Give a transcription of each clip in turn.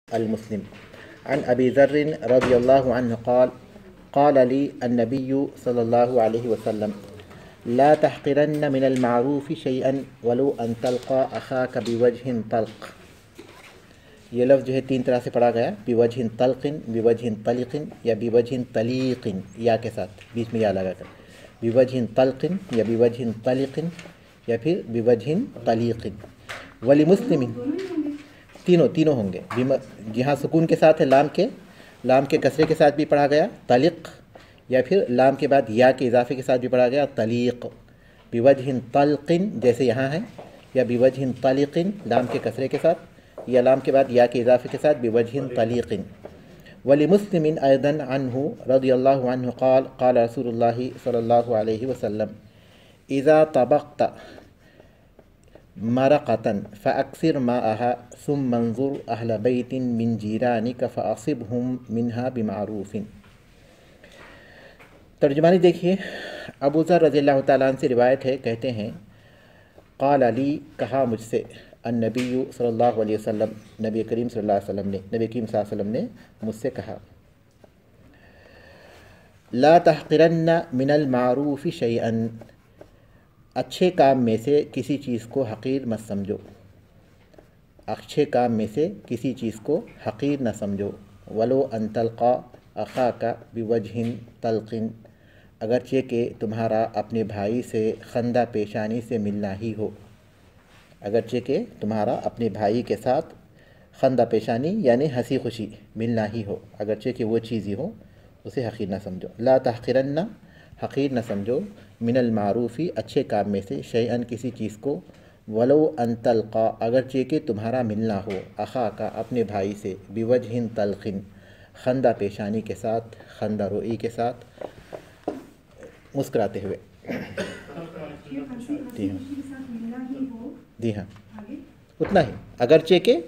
المسلم عن أبي ذر رضي الله عنه قال قال لي النبي صلى الله عليه وسلم لا تحقرن من المعروف شيئا ولو أن تلقى أخاك بوجه طلق. یہ لفظ جو ہے تین طرح سے پڑھا گیا، بوجہ طلقن، بوجہ طلقن یا بوجہ طلیقن، یا کے ساتھ بیچ میں یا لگا کر، بوجہ طلقن یا بوجہ طلقن یا پھر بوجہ طلیقن. ولمسلم تینوں ہوں گے. جہاں سکون کے ساتھ ہے لام کے کسرے کے ساتھ بھی پڑھا گیا طلق، یا پھر لام کے بعد یا کے اضافے کے ساتھ بھی پڑھا گیا طلیق. بوجہ طلقن جیسے یہاں ہے، یا بوجہ طلیقن لام کے کسرے کے ساتھ، یا لام کے بعد یا کے اضافے کے ساتھ بوجہ طلیقن. ولمسلم ایضا عنہ رضی اللہ عنہ قال قال رسول اللہ صلی اللہ علیہ وسلم اذا طبقت مرقة فأكثر ماءها ثم انظر أهل بيت من جيرانك فأصبهم منها بمعروف. ترجمانی دیکھیے. ابو ذر رضی اللہ تعالیٰ عنہ سے روایت ہے، کہتے ہیں قال علی کہا مجھ سے، النبی صلی اللہ علیہ وسلم نبی کریم صلی اللہ علیہ وسلم نے مجھ سے کہا، لا تحقرن من المعروف شیئا، اچھے کام میں سے کسی چیز کو حقیر مت سمجھو. اچھے کام میں سے کسی چیز کو حقیر نہ سمجھو. ولو ان تلقا اخاک بوجہ طلق، اگرچہ کہ تمہارا اپنے بھائی سے خندہ پیشانی سے ملنا ہی ہو. اگرچہ کہ تمہارا اپنے بھائی کے ساتھ خندہ پیشانی یعنی ہنسی خوشی ملنا ہی ہو، اگرچہ کہ وہ چیز ہی ہو، اسے حقیر نہ سمجھو. لا تحقرن حقیر نہ سمجھو، من المعروفی اچھے کام میں سے، شیئن کسی چیز کو، ولو ان تلقا اگرچہ کہ تمہارا ملنا ہو، اخاکا اپنے بھائی سے، بوجہ طلقن خندہ پیشانی کے ساتھ، خندہ روئی کے ساتھ، مسکراتے ہوئے. جی ہاں اتنا ہی، اگرچہ کہ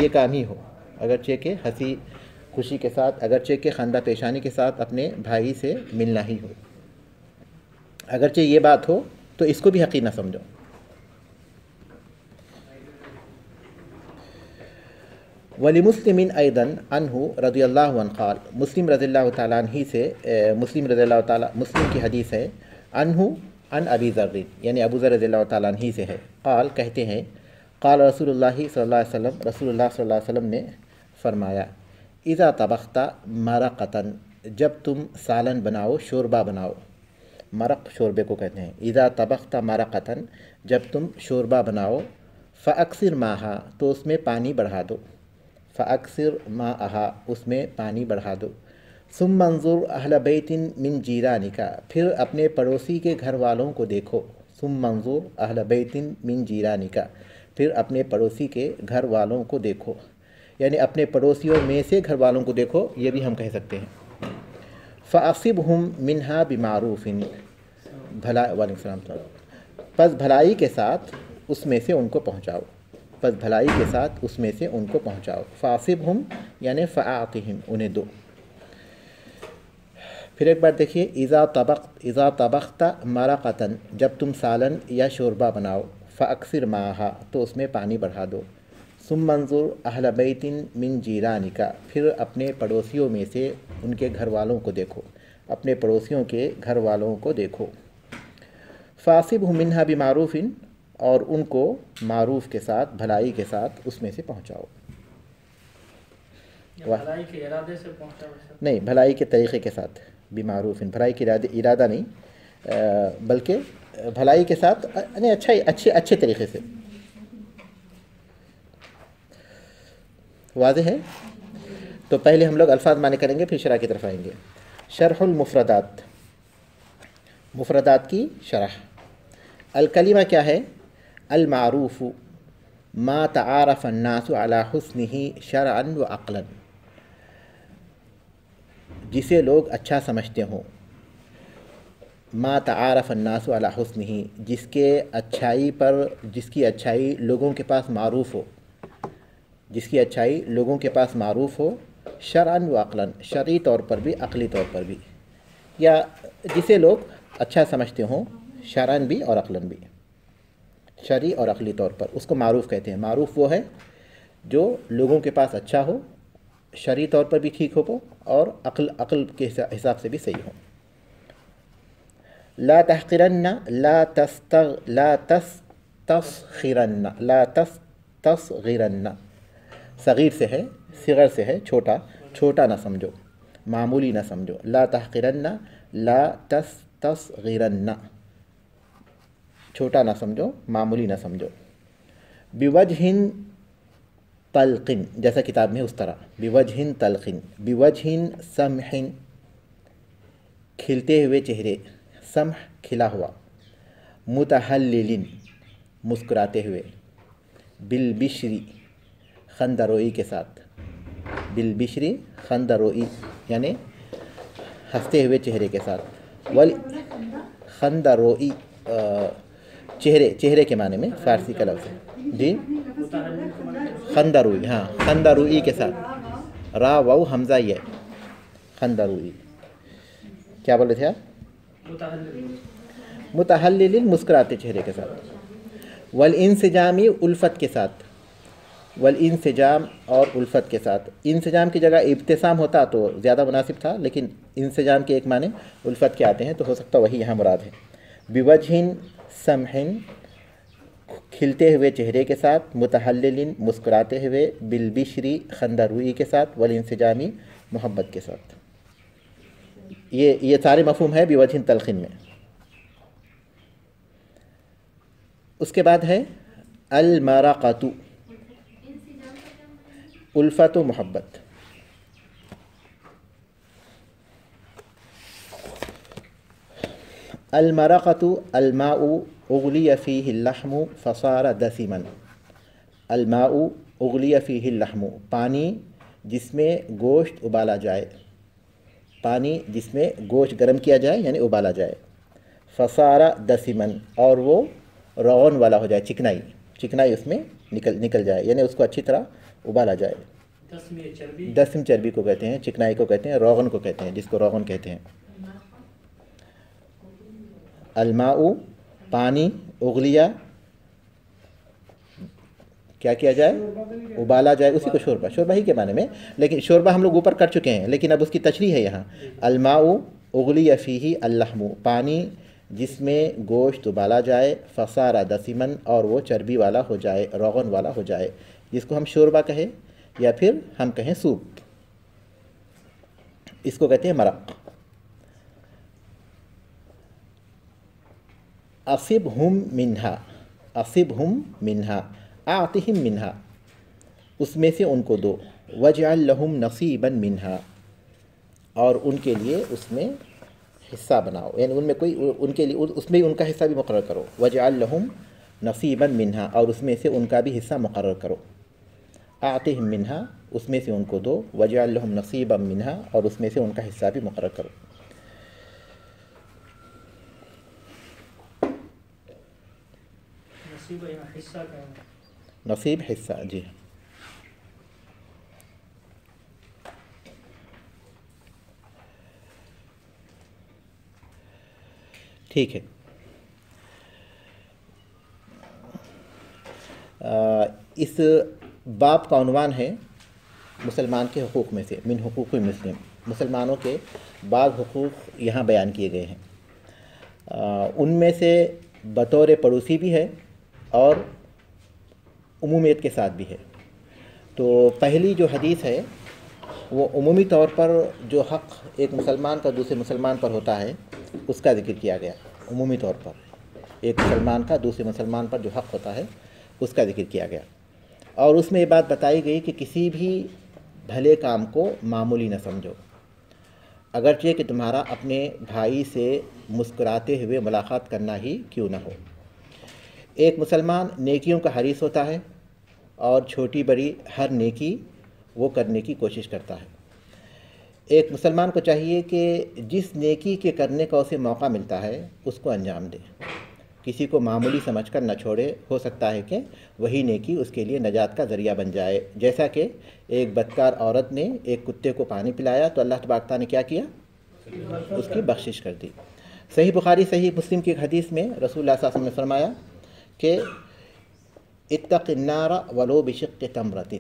یہ کام ہی ہو، اگرچہ کہ ہنسی خوشی کے ساتھ، اگرچہ کہ خندہ پیشانی کے ساتھ اپنے بھائی سے ملنا ہی ہو، اگرچہ یہ بات ہو تو اس کو بھی حقیر نہ سمجھو. ولمسلم ایضا عنہ رضی اللہ عنہ قال، مسلم رضی اللہ تعالیٰ عنہ سے مسلم کی حدیث ہے، عنہ عن ابی ذر یعنی ابو ذر رضی اللہ تعالیٰ عنہ سے ہے. قال کہتے ہیں، قال رسول اللہ صلی اللہ علیہ وسلم رسول اللہ صلی اللہ علیہ وسلم نے فرمایا، اذا طبخت مرقة جب تم سالن بناؤ، شوربہ بناؤ. مرق شوربے کو کہتے ہیں. اذا طبخت مرقة جب تم شوربہ بناؤ، فاکثر ماءها تو اس میں پانی بڑھا دو، فاکثر ماءها اس میں پانی بڑھا دو. ثم انظر اہل بیت من جیرانک پھر اپنے پڑوسی کے گھر والوں کو دیکھو. ثم انظر اہل بیت من جیرانک پھر اپنے پڑوسی کے گھر والوں کو دیکھو، یعنی اپنے پڑوسیوں میں سے گھر والوں کو دیکھو، یہ بھی ہم کہہ سکتے ہیں. فَأَصِبْهُمْ مِنْهَا بِمَعْرُوفٍ وعلیکم السلام پس بھلائی کے ساتھ اس میں سے ان کو پہنچاؤ. پس بھلائی کے ساتھ اس میں سے ان کو پہنچاؤ. فَأَصِبْهُمْ یعنی فَأَعْطِهِمْ انہیں دو. پھر ایک بار دیکھیے، اذا طبخت مرقة جب تم سالن یا شوربہ بناؤ، فاکثر ماءها تو اس میں پانی بڑھا دو. ثم انظر اہل بیت من جیرانک پھر اپنے پڑوسیوں میں سے ان کے گھر والوں کو دیکھو، اپنے پڑوسیوں کے گھر والوں کو دیکھو. فاصبهم منها بمعروف اور ان کو معروف کے ساتھ، بھلائی کے ساتھ اس میں سے پہنچاؤ. بھلائی کے ارادے سے پہنچاؤ نہیں، بھلائی کے طریقے کے ساتھ، بمعروف بھلائی کے ارادہ نہیں، بلکہ بھلائی کے ساتھ یعنی اچھے طریقے سے. واضح ہے؟ تو پہلے ہم لوگ الفاظ معنی کریں گے، پھر شرح کی طرف آئیں گے. شرح المفردات، مفردات کی شرح. الکلمہ کیا ہے؟ المعروف ما تعارف الناس على حسنه شرعا وعقلا، جسے لوگ اچھا سمجھتے ہوں. ما تعارف الناس على حسنه جس کی اچھائی لوگوں کے پاس معروف ہو، جس کی اچھائی لوگوں کے پاس معروف ہو، شرعا وعقلا شرعی طور پر بھی، عقلی طور پر بھی، یا جسے لوگ اچھا سمجھتے ہوں شرعاً بھی اور عقلاً بھی، شرعی اور عقلی طور پر، اس کو معروف کہتے ہیں. معروف وہ ہے جو لوگوں کے پاس اچھا ہو شرعی طور پر بھی ٹھیک ہو اور عقل کے حساب سے بھی صحیح ہو۔ لا تحقرن لا تستصغرن لا تستصغرن، صغیر سے ہے، صغر سے ہے، چھوٹا نہ سمجھو، معمولی نہ سمجھو۔ لا تحقرن لا تستصغرن، چھوٹا نہ سمجھو، معمولی نہ سمجھو۔ بوجہ طلقن، جیسا کتاب میں اس طرح، بوجہ طلقن، بوجہ سمح، کھلتے ہوئے چہرے، سمح کھلا ہوا، متحلل مسکراتے ہوئے، بالبشری خندروئی کے ساتھ، بالبشری خندروئی یعنی ہنستے ہوئے چہرے کے ساتھ، خندروئی چہرے کے معنی میں فارسی کا لفظ ہے جی، خندروئی، ہاں خندروئی کے ساتھ، را واو حمزہ یہ خندروئی۔ کیا بولے تھے آپ؟ متحلل مسکراتے چہرے کے ساتھ، والانسجامی الفت کے ساتھ، والانسجام اور الفت کے ساتھ۔ انسجام کی جگہ ابتسام ہوتا تو زیادہ مناسب تھا، لیکن انسجام کے ایک معنی الفت کے آتے ہیں تو ہو سکتا وہی یہاں مراد ہے۔ بوجہ سمح، کھلتے ہوئے چہرے کے ساتھ، متحلل مسکراتے ہوئے، بالبشری خندروئی کے ساتھ، والانسجامی محبت کے ساتھ۔ یہ سارے مفہوم ہے بوجہ تلقین میں۔ اس کے بعد ہے المرقۃ، الفت و محبت۔ المرقۃ الماء اغلی فیہ اللحم فصار دسما، الماء اغلی فیہ اللحم، پانی جس میں گوشت ابالا جائے، پانی جس میں گوشت گرم کیا جائے یعنی ابالا جائے، فصار دسما، اور وہ روغن والا ہو جائے، چکنائی اس میں نکل جائے، یعنی اس کو اچھی طرح ابالا جائے۔ دسم چربی کو کہتے ہیں، چکنائی کو کہتے ہیں، روغن کو کہتے ہیں، جس کو روغن کہتے ہیں۔ الماء پانی، اغلیہ کیا کیا جائے، ابالا جائے، اسی کو شوربہ ہی کے معنی میں، لیکن شوربہ ہم لوگ اوپر کر چکے ہیں، لیکن اب اس کی تشریح ہے یہاں۔ الماء اغلی فیہ اللحم، پانی جس میں گوشت ابالا جائے، فصار دسما، اور وہ چربی والا ہو جائے، روغن والا ہو جائے، جس کو ہم شوربہ کہیں یا پھر ہم کہیں سوپ، اس کو کہتے ہیں مرق۔ اصبہم منہا، اصبہم منہا، اعطہم منہا، اس میں سے ان کو دو، واجعل لہم نصیبا منہا، اور ان کے لیے اس میں حصہ بناؤ، یعنی ان میں کوئی ان کے لیے اس میں ان کا حصہ بھی مقرر کرو، واجعل لہم نصیبا منہا، اور اس میں سے ان کا بھی حصہ مقرر کرو، اعطہم منہا، اس میں سے ان کو دو، واجعل لہم نصیبا منہا، اور اس میں سے ان کا حصہ بھی مقرر کرو۔ نصیب حصہ، جی ٹھیک ہے۔ اس باب کا عنوان ہے مسلمان کے حقوق میں سے، من حقوق المسلم، مسلمانوں کے بعض حقوق یہاں بیان کیے گئے ہیں، ان میں سے بطور پڑوسی بھی ہے اور عمومیت کے ساتھ بھی ہے۔ تو پہلی جو حدیث ہے وہ عمومی طور پر جو حق ایک مسلمان کا دوسرے مسلمان پر ہوتا ہے اس کا ذکر کیا گیا، عمومی طور پر ایک مسلمان کا دوسرے مسلمان پر جو حق ہوتا ہے اس کا ذکر کیا گیا، اور اس میں یہ بات بتائی گئی کہ کسی بھی بھلے کام کو معمولی نہ سمجھو، اگرچہ کہ تمہارا اپنے بھائی سے مسکراتے ہوئے ملاقات کرنا ہی کیوں نہ ہو۔ ایک مسلمان نیکیوں کا حریص ہوتا ہے اور چھوٹی بڑی ہر نیکی وہ کرنے کی کوشش کرتا ہے۔ ایک مسلمان کو چاہیے کہ جس نیکی کے کرنے کا اسے موقع ملتا ہے اس کو انجام دے، کسی کو معمولی سمجھ کر نہ چھوڑے، ہو سکتا ہے کہ وہی نیکی اس کے لیے نجات کا ذریعہ بن جائے، جیسا کہ ایک بدکار عورت نے ایک کتے کو پانی پلایا تو اللہ تبارک تعالیٰ نے کیا کیا، اس کی بخشش کر دی۔ صحیح بخاری صحیح مسلم کی ایک حدیث میں رسول اللہ صلی اللہ علیہ وسلم نے فرمایا کہ اتق النار ولو بشق تمرۃ،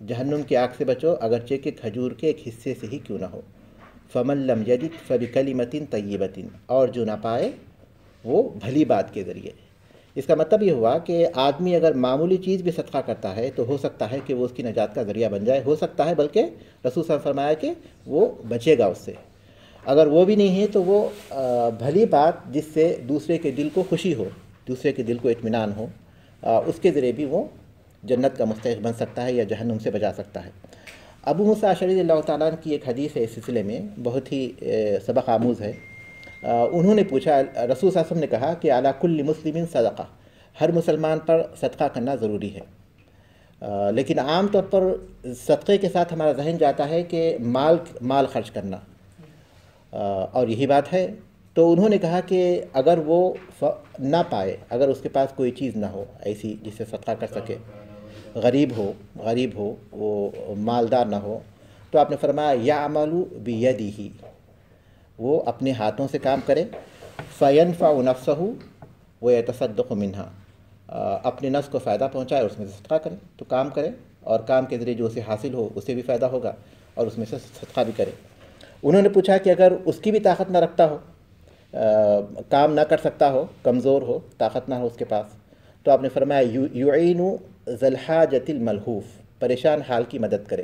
جہنم کی آگ سے بچو اگرچہ کہ کھجور کے ایک حصے سے ہی کیوں نہ ہو۔ فمن لم یجد فبکلمۃ طیبۃ، اور جو نہ پائے وہ بھلی بات کے ذریعے۔ اس کا مطلب یہ ہوا کہ آدمی اگر معمولی چیز بھی صدقہ کرتا ہے تو ہو سکتا ہے کہ وہ اس کی نجات کا ذریعہ بن جائے، ہو سکتا ہے بلکہ رسول صلی اللہ علیہ وسلم نے فرمایا کہ وہ بچے گا اس سے۔ اگر وہ بھی نہیں ہے تو وہ بھلی بات جس سے دوسرے کے دل کو خوشی ہو، دوسرے کے دل کو اطمینان ہو، اس کے ذریعے بھی وہ جنت کا مستحق بن سکتا ہے یا جہنم سے بچا سکتا ہے۔ ابو موسیٰ اشعری رضی اللہ تعالیٰ عنہ کی ایک حدیث ہے اس سلسلے میں، بہت ہی سبق آموز ہے۔ انہوں نے پوچھا، رسول صلی اللہ علیہ وسلم نے کہا کہ علی کل مسلم صدقہ، ہر مسلمان پر صدقہ کرنا ضروری ہے۔ لیکن عام طور پر صدقے کے ساتھ ہمارا ذہن جاتا ہے کہ مال خرچ کرنا، اور یہی بات ہے۔ تو انہوں نے کہا کہ اگر وہ نہ پائے، اگر اس کے پاس کوئی چیز نہ ہو ایسی جس سے صدقہ کر سکے، غریب ہو وہ مالدار نہ ہو، تو آپ نے فرمایا یعمل بیدہ، وہ اپنے ہاتھوں سے کام کرے، فینفع نفسہ ویتصدق منہا، اپنے نفس کو فائدہ پہنچائے اور اس میں سے صدقہ کرے۔ تو کام کرے، اور کام کے ذریعے جو اسے حاصل ہو اسے بھی فائدہ ہوگا اور اس میں سے صدقہ بھی کرے۔ انہوں نے پوچھا کہ اگر اس کی بھی طاقت نہ رکھتا ہو، کام نہ کر سکتا ہو، کمزور ہو، طاقت نہ ہو اس کے پاس، تو آپ نے فرمایا یعین ذی الحاجۃ الملہوف، پریشان حال کی مدد کرے۔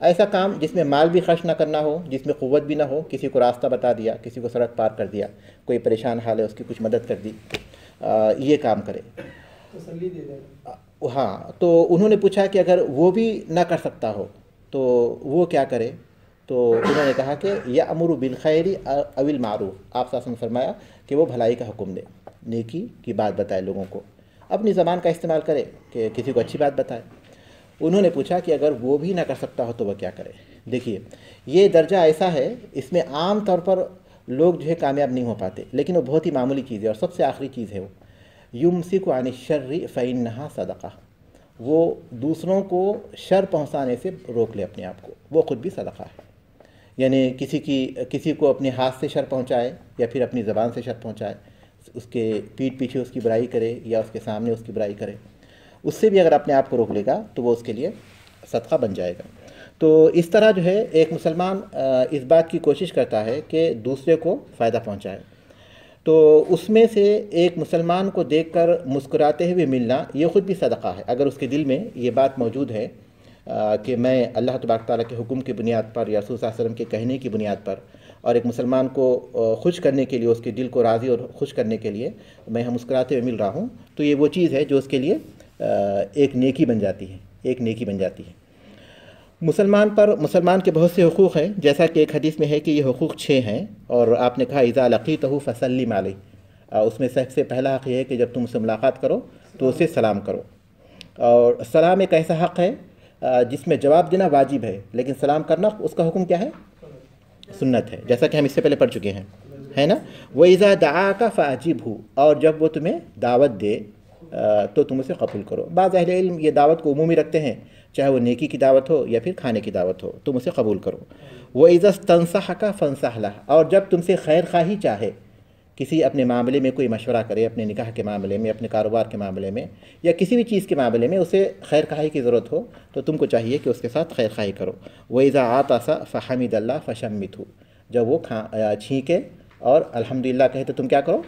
ایسا کام جس میں مال بھی خرچ نہ کرنا ہو، جس میں قوت بھی نہ ہو، کسی کو راستہ بتا دیا، کسی کو سڑک پار کر دیا، کوئی پریشان حال ہے اس کی کچھ مدد کر دی، یہ کام کرے، تسلی دے دے۔ ہاں۔ تو انہوں نے پوچھا کہ اگر وہ بھی نہ کر سکتا ہو تو وہ کیا کرے؟ تو انہوں نے کہا کہ یأمر بالخیر او المعروف، آپ صلی اللہ علیہ وسلم نے فرمایا کہ وہ بھلائی کا حکم دے، نیکی کی بات بتائے لوگوں کو، اپنی زبان کا استعمال کرے کہ کسی کو اچھی بات بتائے۔ انہوں نے پوچھا کہ اگر وہ بھی نہ کر سکتا ہو تو وہ کیا کرے؟ دیکھیے یہ درجہ ایسا ہے، اس میں عام طور پر لوگ جو ہے کامیاب نہیں ہو پاتے، لیکن وہ بہت ہی معمولی چیز ہے اور سب سے آخری چیز ہے۔ وہ یمسک عن الشر فإنہا صدقہ، وہ دوسروں کو شر پہنچانے سے روک لے اپنے آپ کو، وہ خود بھی صدقہ ہے۔ یعنی کسی کو اپنے ہاتھ سے شر پہنچائے یا پھر اپنی زبان سے شر پہنچائے، اس کے پیٹھ پیچھے اس کی برائی کرے یا اس کے سامنے اس کی برائی کرے، اس سے بھی اگر اپنے آپ کو روک لے گا تو وہ اس کے لیے صدقہ بن جائے گا۔ تو اس طرح جو ہے ایک مسلمان اس بات کی کوشش کرتا ہے کہ دوسرے کو فائدہ پہنچائے۔ تو اس میں سے ایک مسلمان کو دیکھ کر مسکراتے ہوئے ملنا یہ خود بھی صدقہ ہے، اگر اس کے دل میں یہ بات موجود ہے کہ میں اللہ تبارک تعالیٰ کے حکم کی بنیاد پر یا رسول صلی اللہ علیہ وسلم کے کہنے کی بنیاد پر اور ایک مسلمان کو خوش کرنے کے لیے، اس کے دل کو راضی اور خوش کرنے کے لیے میں مسکراتے ہوئے مل رہا ہوں، تو یہ وہ چیز ہے جو اس کے لیے ایک نیکی بن جاتی ہے، مسلمان کے بہت سے حقوق ہیں، جیسا کہ ایک حدیث میں ہے کہ یہ حقوق 6 ہیں، اور آپ نے کہا اذا لقیتہ فسلم علیہ، اس میں سب سے پہلا حق یہ ہے کہ جب تم اس سے ملاقات کرو تو اسے سلام کرو۔ اور سلام ایک ایسا حق ہے جس میں جواب دینا واجب ہے، لیکن سلام کرنا اس کا حکم کیا ہے؟ سنت ہے، جیسا کہ ہم اس سے پہلے پڑھ چکے ہیں، ہے نا۔ وَإِذَا دَعَاكَ فَأَجِبْهُ، اور جب وہ تمہیں دعوت دے تو تم اسے قبول کرو۔ بعض اہل علم یہ دعوت کو عمومی رکھتے ہیں، چاہے وہ نیکی کی دعوت ہو یا پھر کھانے کی دعوت ہو، تم اسے قبول کرو۔ وَإِذَا اسْتَنصَحَكَ فَانصَحْ لَهُ، اور جب تم سے خیر خواہی چاہے، کسی اپنے معاملے میں کوئی مشورہ کرے، اپنے نکاح کے معاملے میں، اپنے کاروبار کے معاملے میں یا کسی بھی چیز کے معاملے میں اسے خیر خواہی کی ضرورت ہو تو تم کو چاہیے کہ اس کے ساتھ خیر خواہی کرو۔ وَإِذَا عَطَسَ فَحَمِدَ اللَّهَ فَشَمِّتْهُ، جب وہ چھینکے اور الحمدللہ کہے تو تم کیا کرو؟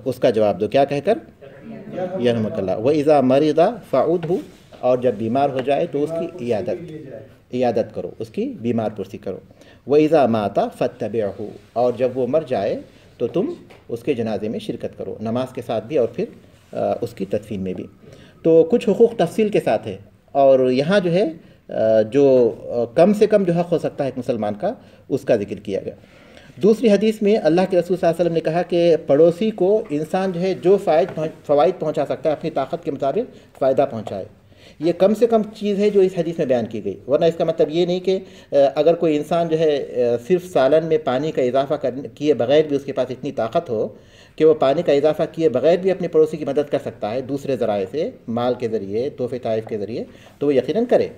اس کا جواب دو، کیا کہہ کر؟ یرحمک اللہ۔ وَإِذَا مَرِضَ فَعُودْهُ، اور جب بیمار ہو جائے تو اس کی عیادت کرو، اس کی بیمار پرسی کرو۔ وَإِذَا مَاتَ فَاتَّبِعْهُ، اور جب وہ مر جائے تو تم اس کے جنازے میں شرکت کرو، نماز کے ساتھ بھی اور پھر اس کی تدفین میں بھی۔ تو کچھ حقوق تفصیل کے ساتھ ہے، اور یہاں جو ہے جو کم سے کم جو حق ہو سکتا ہے ایک مسلمان کا، اس کا ذکر کیا گیا۔ دوسری حدیث میں اللہ کے رسول صلی اللہ علیہ وسلم نے کہا کہ پڑوسی کو انسان جو ہے جو فوائد پہنچا سکتا ہے اپنی طاقت کے مطابق فائدہ پہنچائے۔ یہ کم سے کم چیز ہے جو اس حدیث میں بیان کی گئی، ورنہ اس کا مطلب یہ نہیں کہ اگر کوئی انسان جو ہے صرف سالن میں پانی کا اضافہ کیے بغیر بھی اس کے پاس اتنی طاقت ہو کہ وہ پانی کا اضافہ کیے بغیر بھی اپنے پڑوسی کی مدد کر سکتا ہے دوسرے ذرائع سے، مال کے ذریعے، تحفے تحائف کے ذریعے، تو وہ یقیناً کرے۔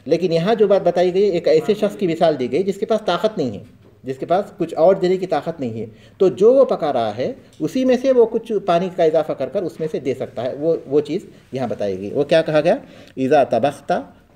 لیکن یہاں جو بات بتائی گئی، ایک ایسے شخص کی مثال دی گئی جس کے پاس طاقت نہیں ہے، جس کے پاس کچھ اور دینے کی طاقت نہیں ہے، تو جو وہ پکا رہا ہے اسی میں سے وہ کچھ پانی کا اضافہ کر کر اس میں سے دے سکتا ہے، وہ چیز یہاں بتائی گئی۔ وہ کیا کہا گیا؟ اذا طبخت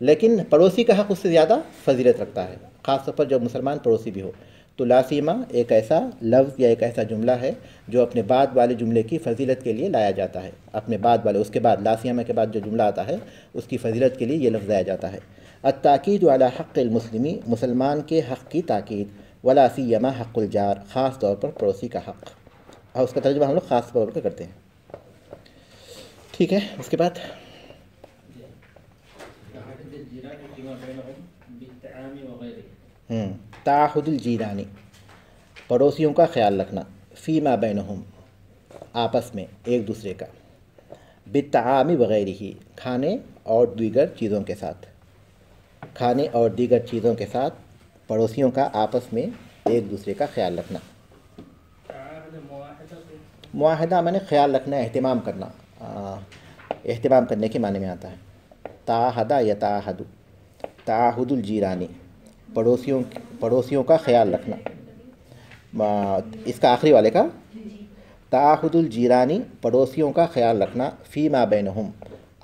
لیکن پڑوسی کا حق اس سے زیادہ فضیلت رکھتا ہے، خاص طور پر جب مسلمان پڑوسی بھی ہو۔ تو لا سیما ایک ایسا لفظ یا ایک ایسا جملہ ہے جو اپنے بعد والے جملے کی فضیلت کے لیے لایا جاتا ہے، اپنے بعد والے اس کے بعد لا سیما کے بعد جو جملہ آتا ہے اس کی فضیلت کے لیے یہ لفظ لایا جاتا ہے۔ التاکید علی حق المسلمی، مسلمان کے حق کی تاکید، ولا سیما حق الجار، خاص طور پر پڑوسی کا حق، اور اس کا ترجمہ ہم لوگ خاص طور پر کرتے ہیں۔ ٹھیک ہے، اس کے بعد تعاہد الجیرانی، پڑوسیوں کا خیال رکھنا، فیما بینہم، آپس میں ایک دوسرے کا، بالطعام وغیرہ، کھانے اور دیگر چیزوں کے ساتھ، کھانے اور دیگر چیزوں کے ساتھ پڑوسیوں کا آپس میں ایک دوسرے کا خیال رکھنا۔ معاہدہ میں نے خیال رکھنا، اہتمام کرنا، اہتمام کرنے کے معنی میں آتا ہے۔ تعاہدہ یا تعاہد، تعاہد الجیرانی، پڑوسیوں کا خیال رکھنا، اس کا آخری والے کا تعاہد الجیرانی، پڑوسیوں کا خیال رکھنا، فیما بینہم،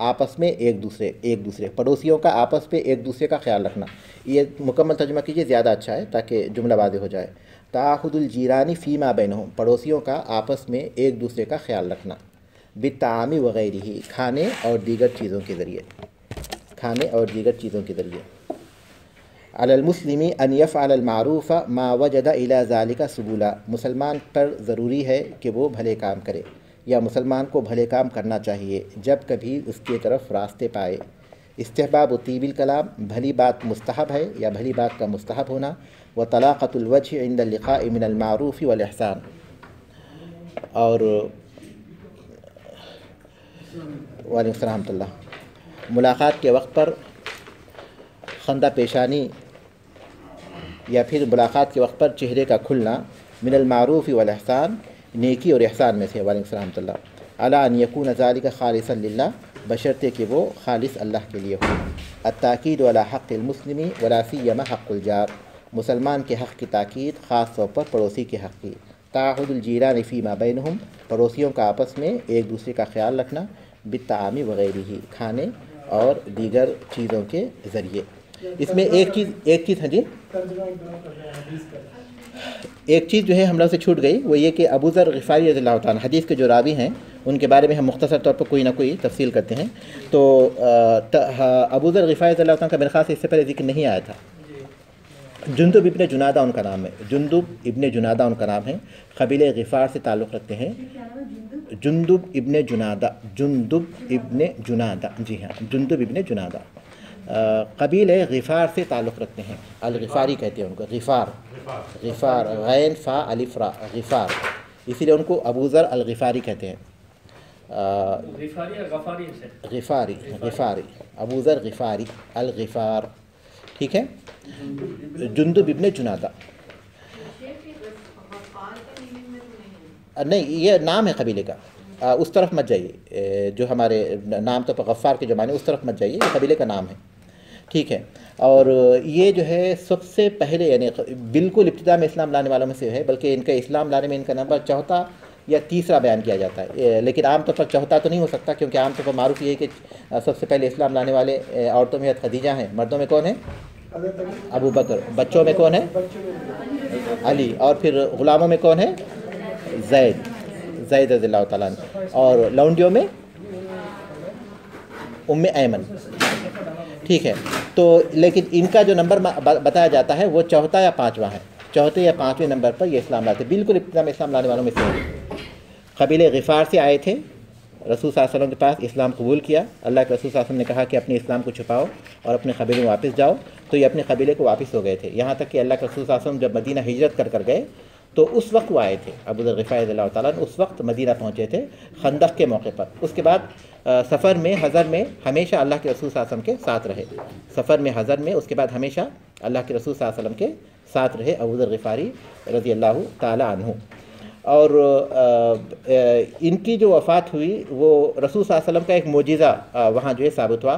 آپس میں ایک دوسرے پڑوسیوں کا آپس پہ ایک دوسرے کا خیال رکھنا۔ یہ مکمل ترجمہ کیجئے، زیادہ اچھا ہے تاکہ جملہ واضح ہو جائے۔ تعاہد الجیرانی فیما بینہم، پڑوسیوں کا آپس میں ایک دوسرے کا خیال رکھنا، بالطعام وغیرہ، کھانے اور دیگر چیزوں کے ذریعے، کھانے اور دیگر چیزوں کے ذریعے۔ علی المسلم ان یفعل المعروف ما وجد الی ذلک سبولا، مسلمان پر ضروری ہے کہ وہ بھلے کام کرے، یا مسلمان کو بھلے کام کرنا چاہیے جب کبھی اس کی طرف راستے پائے۔ استحباب طیب الکلام، بھلی بات مستحب ہے یا بھلی بات کا مستحب ہونا، وطلاقۃ الوجہ عند اللقاء من المعروف والاحسان، اور وعلیکم السلام ورحمۃ اللہ، ملاقات کے وقت پر خندہ پیشانی یا پھر ملاقات کے وقت پر چہرے کا کھلنا، من المعروف والاحسان، نیکی اور احسان میں سے، وعلیکم السلام ورحمۃ اللہ، علی ان یکون ذلک خالصا للہ، بشرطے کہ وہ خالص اللہ کے لیے ہو۔ التاکید علی حق المسلم ولا سیما حق الجار، مسلمان کے حق کی تاکید، خاص طور پر پڑوسی کے حق کی۔ تعاہد الجیران فیما بینہم، پڑوسیوں کا آپس میں ایک دوسرے کا خیال رکھنا، بالطعام وغیرہ، کھانے اور دیگر چیزوں کے ذریعے۔ اس میں ایک چیز ہاں جی، ایک چیز جو ہے ہم لوگ سے چھوٹ گئی، وہ یہ کہ ابو ذر غفاری رضی اللہ تعالیٰ، حدیث کے جو راوی ہیں ان کے بارے میں ہم مختصر طور پر کوئی نہ کوئی تفصیل کرتے ہیں۔ تو ابو ذر غفاری رضی اللہ تعالیٰ کا میرے خیال سے اس سے پہلے ذکر نہیں آیا تھا۔ جندب ابن جنادہ ان کا نام ہے، جندب ابن جنادہ ان کا نام ہے، قبیلہ غفار سے تعلق رکھتے ہیں۔ جندب ابن جنادہ، جندب ابن جنادہ، جی ہاں، جندب ابن جنادہ قبیلہ غفار سے تعلق رکھتے ہیں، الغفاری کہتے ہیں ان کو، غفار، غین فا الف را، غفار، اسی لیے ان کو ابو ذر الغفاری کہتے ہیں۔ غفاری، ابو ذر غفاری الغفار، ٹھیک ہے۔ جندب ابن جنادہ، نہیں یہ نام ہے قبیلے کا، اس طرف مت جائیے، جو ہمارے نام تو غفار کے جو معنی، اس طرف مت جائیے، یہ قبیلے کا نام ہے، ٹھیک ہے۔ اور یہ جو ہے سب سے پہلے یعنی بالکل ابتدا میں اسلام لانے والوں میں سے ہے، بلکہ ان کا اسلام لانے میں ان کا نمبر چوتھا یا تیسرا بیان کیا جاتا ہے، لیکن عام طور پر چوتھا تو نہیں ہو سکتا، کیونکہ عام طور پر معروف یہ ہے کہ سب سے پہلے اسلام لانے والے عورتوں میں خدیجہ ہیں، مردوں میں کون ہیں؟ ابو بکر، بچوں میں کون ہے؟ علی، اور پھر غلاموں میں کون ہے؟ زید رضی اللہ تعالیٰ عنہ، اور لونڈیوں میں ام ایمن، ٹھیک ہے۔ تو لیکن ان کا جو نمبر بتایا جاتا ہے وہ چوتھا یا پانچواں ہے، چوتھے یا پانچویں نمبر پر یہ اسلام لاتے، بالکل ابتدا میں اسلام لانے والوں میں سے قبیلے غفار سے آئے تھے، رسول صلی اللہ علیہ وسلم کے پاس اسلام قبول کیا، اللہ کے رسول صلی اللہ علیہ وسلم نے کہا کہ اپنے اسلام کو چھپاؤ اور اپنے قبیلے میں واپس جاؤ، تو یہ اپنے قبیلے کو واپس ہو گئے تھے، یہاں تک کہ اللہ کے رسول صلی اللہ علیہ وسلم جب مدینہ ہجرت کر گئے تو اس وقت وہ آئے تھے، ابو ذر غفاری رضی اللہ تعالیٰ اس وقت مدینہ پہنچے تھے خندق کے موقع پر۔ اس کے بعد سفر میں حضر میں ہمیشہ اللہ کے رسول صلی اللہ علیہ وسلم کے ساتھ رہے، سفر میں حضر میں اس کے بعد ہمیشہ اللہ کے رسول صلی اللہ علیہ وسلم کے ساتھ رہے ابو ذر غفاری رضی اللہ تعالیٰ عنہ۔ اور ان کی جو وفات ہوئی وہ رسول صلی اللہ علیہ وسلم کا ایک معجزہ وہاں جو ہے ثابت ہوا،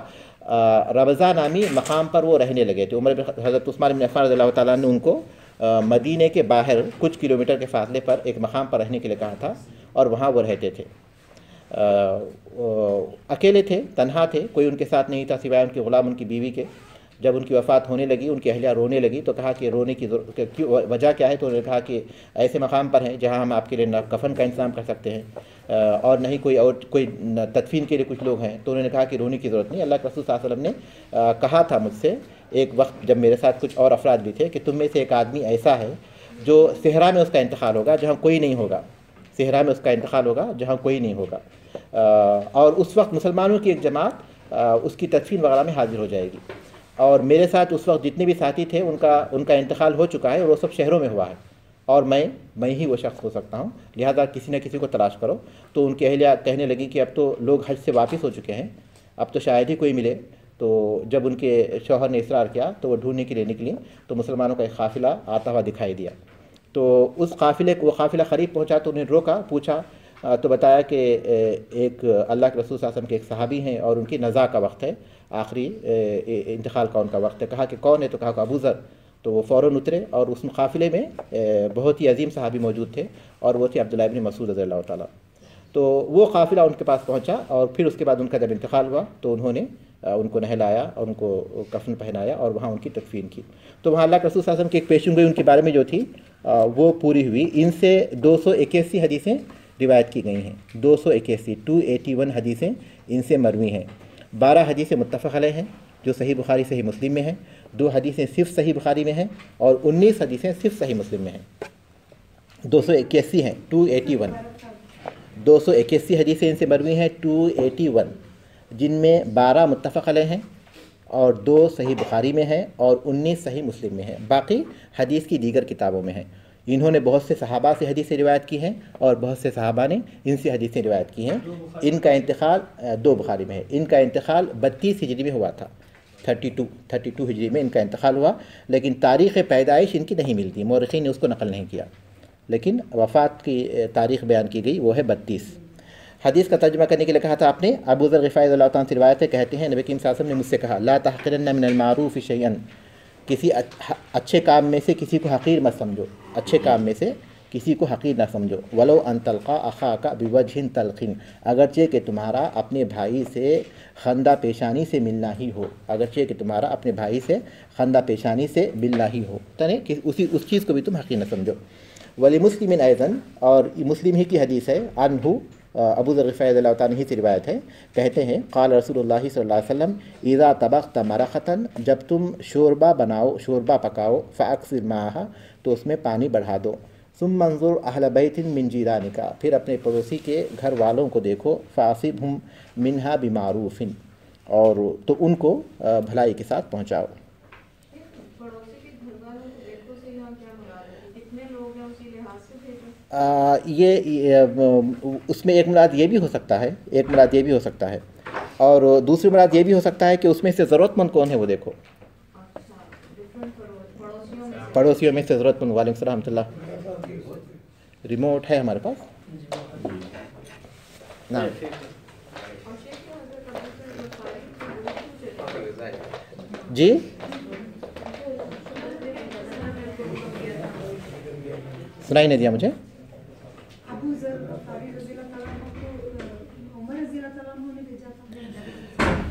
ربضہ نامی مقام پر وہ رہنے لگے تھے، حضرت عثمان بن عفان رضی اللہ تعالیٰ نے ان کو مدینے کے باہر کچھ کلومیٹر کے فاصلے پر ایک مقام پر رہنے کے لیے کہا تھا، اور وہاں وہ رہتے تھے۔ اکیلے تھے، تنہا تھے، کوئی ان کے ساتھ نہیں تھا سوائے ان کے غلام، ان کی بیوی کے۔ جب ان کی وفات ہونے لگی، ان کی اہلیہ رونے لگی تو کہا کہ رونے کی وجہ کیا ہے؟ تو انہوں نے کہا کہ ایسے مقام پر ہیں جہاں ہم آپ کے لیے نہ کفن کا انتظام کر سکتے ہیں اور نہ ہی کوئی تدفین کے لیے کچھ لوگ ہیں۔ تو انہوں نے کہا کہ رونے کی ضرورت نہیں۔ اللہ کے رسول صلی اللہ علیہ وسلم نے کہا تھا مجھ سے ایک وقت جب میرے ساتھ کچھ اور افراد بھی تھے کہ تم میں سے ایک آدمی ایسا ہے جو صحرا میں اس کا انتقال ہوگا جہاں کوئی نہیں ہوگا، صحرا میں اس کا انتقال ہوگا جہاں کوئی نہیں ہوگا، اور اس وقت مسلمانوں کی ایک جماعت اس کی تدفین وغیرہ میں حاضر ہو جائے گی، اور میرے ساتھ اس وقت جتنے بھی ساتھی تھے ان کا انتقال ہو چکا ہے اور وہ سب شہروں میں ہوا ہے، اور میں ہی وہ شخص ہو سکتا ہوں، لہذا کسی نہ کسی کو تلاش کرو۔ تو ان کی اہلیہ کہنے لگی کہ اب تو لوگ حج سے واپس ہو چکے ہیں، اب تو شاید ہی کوئی ملے۔ تو جب ان کے شوہر نے اصرار کیا تو وہ ڈھونڈنے کے لیے نکلی، تو مسلمانوں کا ایک قافلہ آتا ہوا دکھائی دیا۔ تو اس وہ قافلہ قریب پہنچا تو انہیں روکا، پوچھا تو بتایا کہ ایک اللہ کے رسول صلی اللہ علیہ وسلم کے ایک صحابی ہیں اور ان کی نزا کا وقت ہے، آخری انتقال کا ان کا وقت ہے۔ کہا کہ کون ہے؟ تو کہا کہ ابو ذر۔ تو وہ فوراً اترے، اور اس قافلے میں بہت ہی عظیم صحابی موجود تھے، اور وہ تھے عبداللہ ابن مسعود رضی اللہ تعالیٰ۔ تو وہ قافلہ ان کے پاس پہنچا، اور پھر اس کے بعد ان کا جب انتقال ہوا تو انہوں نے ان کو نہلایا اور ان کو کفن پہنایا اور وہاں ان کی تدفین کی۔ تو وہاں اللہ کے رسول صلی اللہ علیہ وسلم کی ایک پیشن گوئی ان کے بارے میں جو تھی وہ پوری ہوئی۔ ان سے 281 حدیثیں روایت کی گئی ہیں، 281 حدیثیں ان سے مروی ہیں۔ 12 حدیثیں متفق علیہ ہیں جو صحیح بخاری صحیح مسلم میں ہیں، 2 حدیثیں صرف صحیح بخاری میں ہیں، اور 19 حدیثیں صرف صحیح مسلم میں ہیں۔ 281 ہیں، 281 حدیثیں ان سے مروی ہیں، 281 جن میں 12 متفق علیہ ہیں اور 2 صحیح بخاری میں ہیں اور 19 صحیح مسلم میں ہیں، باقی حدیث کی دیگر کتابوں میں ہیں۔ انہوں نے بہت سے صحابہ سے حدیثیں روایت کی ہیں اور بہت سے صحابہ نے ان سے حدیثیں روایت کی ہیں۔ ان کا انتقال 2 بخاری میں ہے، ان کا انتقال 32 ہجری میں ہوا تھا، 32 ہجری میں ان کا انتقال ہوا، لیکن تاریخ پیدائش ان کی نہیں ملتی، مورخین نے اس کو نقل نہیں کیا، لیکن وفات کی تاریخ بیان کی گئی وہ ہے 32۔ حدیث کا ترجمہ کرنے کے لیے کہا تھا آپ نے، ابو ذر غفاری رضی اللہ تعالیٰ عنہ سے روایت ہے، کہتے ہیں نبی کریم صلی اللہ علیہ وسلم نے مجھ سے کہا لا تحقرن من المعروف شیئا، کسی اچھے کام میں سے کسی کو حقیر مت سمجھو، اچھے کام میں سے کسی کو حقیر نہ سمجھو، ولو ان تلقا اخاک بوجہ طلق، اگرچہ کہ تمہارا اپنے بھائی سے خندہ پیشانی سے ملنا ہی ہو، اگرچہ کہ تمہارا اپنے بھائی سے خندہ پیشانی سے ملنا ہی ہو، یعنی کہ اس چیز کو بھی تم حقیر نہ سمجھو۔ ولمسلم ایضا، اور مسلم ہی کی حدیث ہے، عنہ ابو ذر غفاری رضی اللہ تعالیٰ عنہ سے روایت ہے، کہتے ہیں قال رسول اللہ صلی اللہ علیہ وسلم اذا طبخت مرقۃ، جب تم شوربہ پکاؤ، فاکثر ماءھا، تو اس میں پانی بڑھا دو، ثم انظر اہل بیت من جیرانک، پھر اپنے پڑوسی کے گھر والوں کو دیکھو، فاصبہم منہا بمعروف، اور تو ان کو بھلائی کے ساتھ پہنچاؤ۔ یہ اس میں ایک مراد یہ بھی ہو سکتا ہے، اور دوسری مراد یہ بھی ہو سکتا ہے کہ اس میں سے ضرورت مند کون ہے وہ دیکھو، پڑوسیوں میں سے ضرورت مند۔ وعلیکم السلام ورحمۃ اللہ، ریموٹ ہے ہمارے پاس؟ نعم جی، سنائی نہیں دیا مجھے۔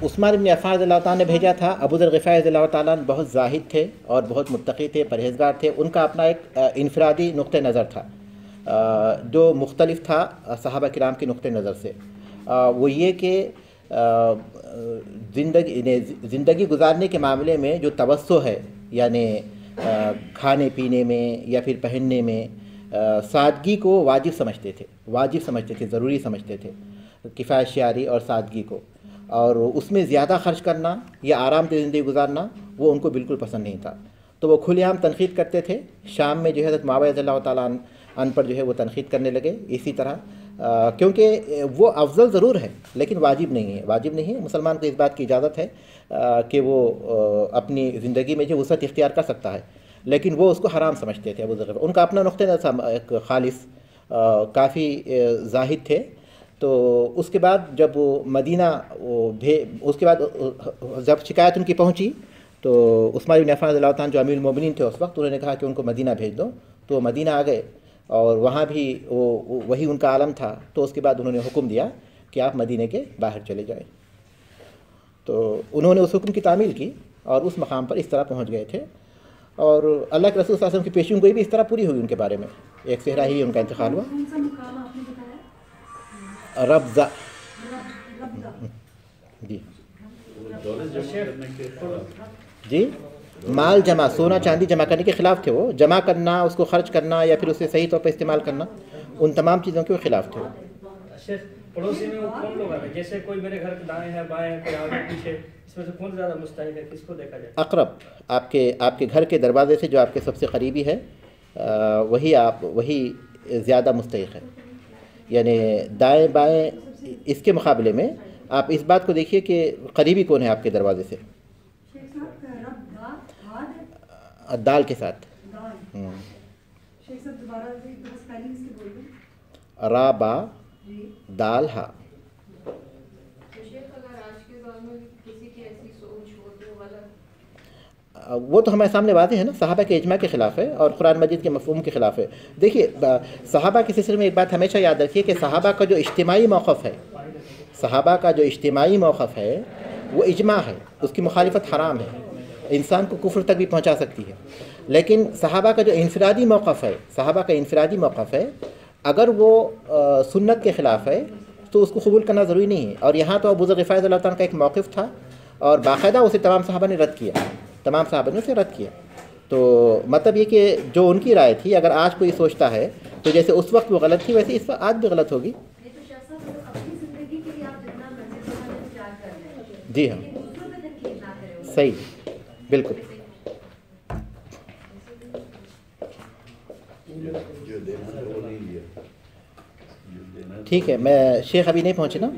عثمان بن عفان رضی اللہ تعالیٰ نے بھیجا تھا۔ ابو ذر غفاری رضی اللہ تعالیٰ بہت زاہد تھے اور بہت متقی تھے، پرہیزگار تھے، ان کا اپنا ایک انفرادی نقطہ نظر تھا جو مختلف تھا صحابہ کرام کے نقطہ نظر سے، وہ یہ کہ زندگی گزارنے کے معاملے میں جو توسع ہے، یعنی کھانے پینے میں یا پھر پہننے میں سادگی کو واجب سمجھتے تھے، ضروری سمجھتے تھے، کفایت شعاری اور سادگی کو، اور اس میں زیادہ خرچ کرنا یا آرام دہ زندگی گزارنا وہ ان کو بالکل پسند نہیں تھا۔ تو وہ کھلے عام تنقید کرتے تھے۔ شام میں جو ہے حضرت معاویہ رضی اللہ تعالیٰ عنہ پر جو ہے وہ تنقید کرنے لگے اسی طرح، کیونکہ وہ افضل ضرور ہے لیکن واجب نہیں ہے۔ مسلمان کو اس بات کی اجازت ہے کہ وہ اپنی زندگی میں جو وسعت اختیار کر سکتا ہے، لیکن وہ اس کو حرام سمجھتے تھے۔ ابو ذر ان کا اپنا نقطہ نظر تھا، ایک خالص، کافی زاہد تھے۔ تو اس کے بعد جب وہ مدینہ اس کے بعد جب شکایت ان کی پہنچی تو عثمان بن عفان رضی اللہ عنہ جو امیر المومنین تھے اس وقت، انہوں نے کہا کہ ان کو مدینہ بھیج دو، تو وہ مدینہ آ گئے اور وہاں بھی وہی ان کا عالم تھا۔ تو اس کے بعد انہوں نے حکم دیا کہ آپ مدینے کے باہر چلے جائیں۔ تو انہوں نے اس حکم کی تعمیل کی اور اس مقام پر اس طرح پہنچ گئے تھے، اور اللہ کے رسول صلی اللہ علیہ وسلم کی پیشین گوئی بھی اس طرح پوری ہوئی ان کے بارے میں۔ ایک صحرا ہی ان کا انتقال ہوا، کون سا مقام آپ نے بتایا؟ ربضہ۔ جی جی، مال جمع، سونا چاندی جمع کرنے کے خلاف تھے وہ، جمع کرنا، اس کو خرچ کرنا یا پھر اسے صحیح طور پر استعمال کرنا، ان تمام چیزوں کے خلاف تھے وہ۔ شیخ پڑوسی میں وہ کون لوگ ہیں؟ جیسے کوئی میرے گھر کے دائیں ہے بائیں ہے، کوئی آگے پیچھے، اس میں سے کون زیادہ مستحق ہے؟ کس کو دیکھا جائے؟ اقرب، آپ کے گھر کے دروازے سے جو آپ کے سب سے قریبی ہے، وہی زیادہ مستحق ہے۔ یعنی دائیں بائیں اس کے مقابلے میں آپ اس بات کو دیکھیے کہ قریبی کون ہے آپ کے دروازے سے، شیخ صاحب رب داد ہے دال کے ساتھ۔ دال، شیخ صاحب دوبارہ اسپیلنگ اس کی بول دیں۔ را با جی دال ہا۔ شیخ اگر آج کے دور میں کسی کی ایسی سوچ ہو تو غلط، وہ تو ہمارے سامنے واضح ہے نا، صحابہ کے اجماع کے خلاف ہے اور قرآن مجید کے مفہوم کے خلاف ہے۔ دیکھیے صحابہ کے سلسلے میں ایک بات ہمیشہ یاد رکھیے کہ صحابہ کا جو اجتماعی موقف ہے، صحابہ کا جو اجتماعی موقف ہے وہ اجماع ہے، اس کی مخالفت حرام ہے، انسان کو کفر تک بھی پہنچا سکتی ہے۔ لیکن صحابہ کا جو انفرادی موقف ہے، صحابہ کا انفرادی موقف ہے، اگر وہ سنت کے خلاف ہے تو اس کو قبول کرنا ضروری نہیں ہے۔ اور یہاں تو ابو ذر غفاری رضی اللہ تعالیٰ کا ایک موقف تھا اور باقاعدہ اسے تمام صحابہ نے رد کیا، تمام صحابہ نے اسے رد کیا۔ تو مطلب یہ کہ جو ان کی رائے تھی، اگر آج کوئی سوچتا ہے تو جیسے اس وقت وہ غلط تھی ویسے اس وقت آج بھی غلط ہوگی۔ یہ تو شخص اپنی زندگی کے لیے آپ جتنا مرضی اتنا انتظار کر لیں، جی ہاں، لیکن دوسروں پہ تنقید نہ کریں۔ صحیح، بالکل۔ ٹھیک ہے، میں شیخ ابھی نہیں پہنچے نا؟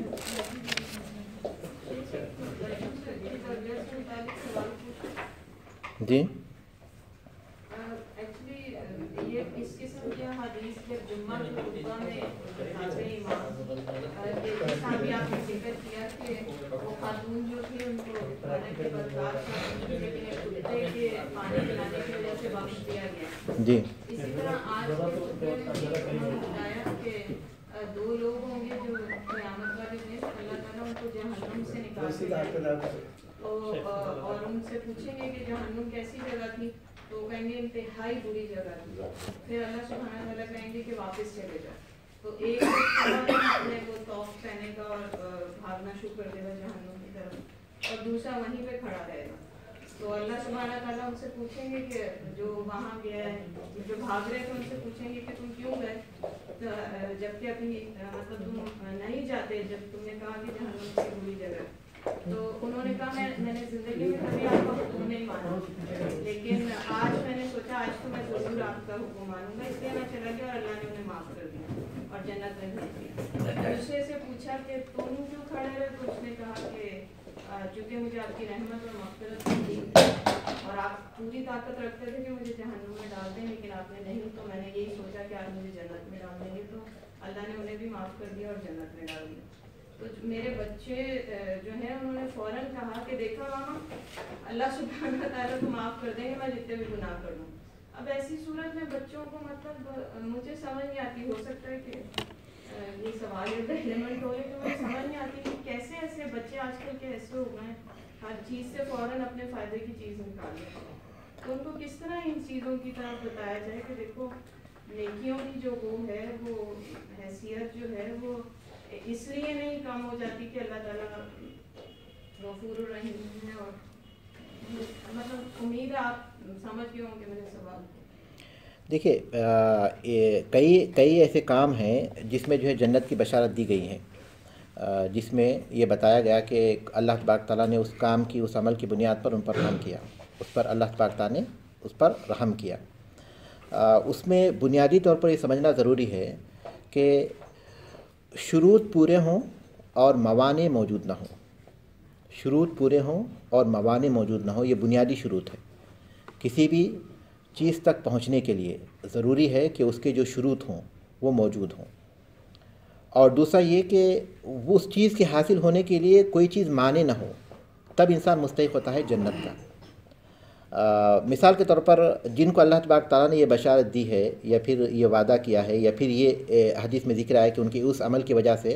جی ایکچولی یہ اس قسم کی حدیث کے جمعہ کے خطبہ میں بتاتے ہیں امام، جس طرح بھی آپ نے ذکر کیا کہ وہ خاتون جو تھی ان کو کھانے کے برداشت لیکن ایک کتے کے پانی پلانے کی وجہ سے بخش دیا گیا۔ جی اسی طرح آج کے خطبے میں انہوں نے بتایا کہ دو لوگ ہوں گے جو قیامت والے دن اللہ تعالیٰ ان کو جہنم سے نکال دے اور ان سے پوچھیں گے کہ جہنم کیسی جگہ تھی، تو کہیں گے انتہائی بری جگہ تھی۔ پھر اللہ سبحانہ تعالیٰ کہیں گے کہ واپس چلے جاؤ، تو ایک اپنے کو توف پہنے گا اور بھاگنا شروع کر دے گا جہنم کی طرف، اور دوسرا وہیں پہ کھڑا رہے گا۔ تو اللہ سبحانہ تعالیٰ ان سے پوچھیں گے کہ جو وہاں گیا ہے، جو بھاگ رہے تھے ان سے پوچھیں گے کہ تم کیوں گئے، جبکہ اپنی مطلب تم نہیں جاتے، جب تم نے کہا کہ جہنم کی بری جگہ۔ تو انہوں نے کہا میں نے زندگی میں کبھی آپ کا حکم نہیں مانا، لیکن آج میں نے سوچا آج تو میں ضرور آپ کا حکم مانوں گا، اس لیے میں چلا گیا اور اللہ نے انہیں معاف کر دیا اور جنت میں بھیج دیا۔ دوسرے سے پوچھا کہ تم کیوں کھڑے رہے، تو اس نے کہا کہ چونکہ مجھے آپ کی رحمت اور مغفرت دی اور آپ پوری طاقت رکھتے تھے کہ مجھے جہنم میں ڈال دیں، لیکن آپ نے نہیں، تو میں نے یہی سوچا کہ آپ مجھے جنت میں ڈال دیں گے، تو اللہ نے انہیں بھی معاف کر دیا اور جنت میں ڈال دیا۔ تو میرے بچے جو ہیں انہوں نے فوراً کہا کہ دیکھا ماما اللہ سبحانہ تعالیٰ تو معاف کر دیں گے میں جتنے بھی گناہ کر دوں۔ اب ایسی صورت میں بچوں کو مطلب مجھے سمجھ نہیں آتی، ہو سکتا ہے کہ یہ سوال ریلیونٹ ہو، لیکن مجھے سمجھ نہیں آتی کہ کیسے ایسے بچے آج کل کے ایسے ہو گئے ہیں، ہر چیز سے فوراً اپنے فائدے کی چیز نکال لیتے ہیں۔ تو ان کو کس طرح ان چیزوں کی طرف بتایا جائے کہ دیکھو نیکیوں کی جو وہ ہے، وہ حیثیت جو ہے وہ اس لیے نہیں کم ہو جاتی کہ اللہ تعالیٰ غفور الرحیم ہے، اور مطلب امید ہے آپ سمجھ گئے ہوں گے میرے سوال۔ دیکھیے کئی ایسے کام ہیں جس میں جو ہے جنت کی بشارت دی گئی ہے، جس میں یہ بتایا گیا کہ اللہ تبارک تعالیٰ نے اس کام کی، اس عمل کی بنیاد پر ان پر رحم کیا، اس پر اللہ تبارک تعالیٰ نے اس پر رحم کیا۔ اس میں بنیادی طور پر یہ سمجھنا ضروری ہے کہ شروط پورے ہوں اور موانع موجود نہ ہوں، شروط پورے ہوں اور موانع موجود نہ ہوں، یہ بنیادی شروط ہے۔ کسی بھی چیز تک پہنچنے کے لیے ضروری ہے کہ اس کے جو شروط ہوں وہ موجود ہوں، اور دوسرا یہ کہ وہ اس چیز کے حاصل ہونے کے لیے کوئی چیز مانع نہ ہو، تب انسان مستحق ہوتا ہے جنت کا۔ مثال کے طور پر جن کو اللہ تبارک تعالیٰ نے یہ بشارت دی ہے یا پھر یہ وعدہ کیا ہے یا پھر یہ حدیث میں ذکر آیا کہ ان کی اس عمل کی وجہ سے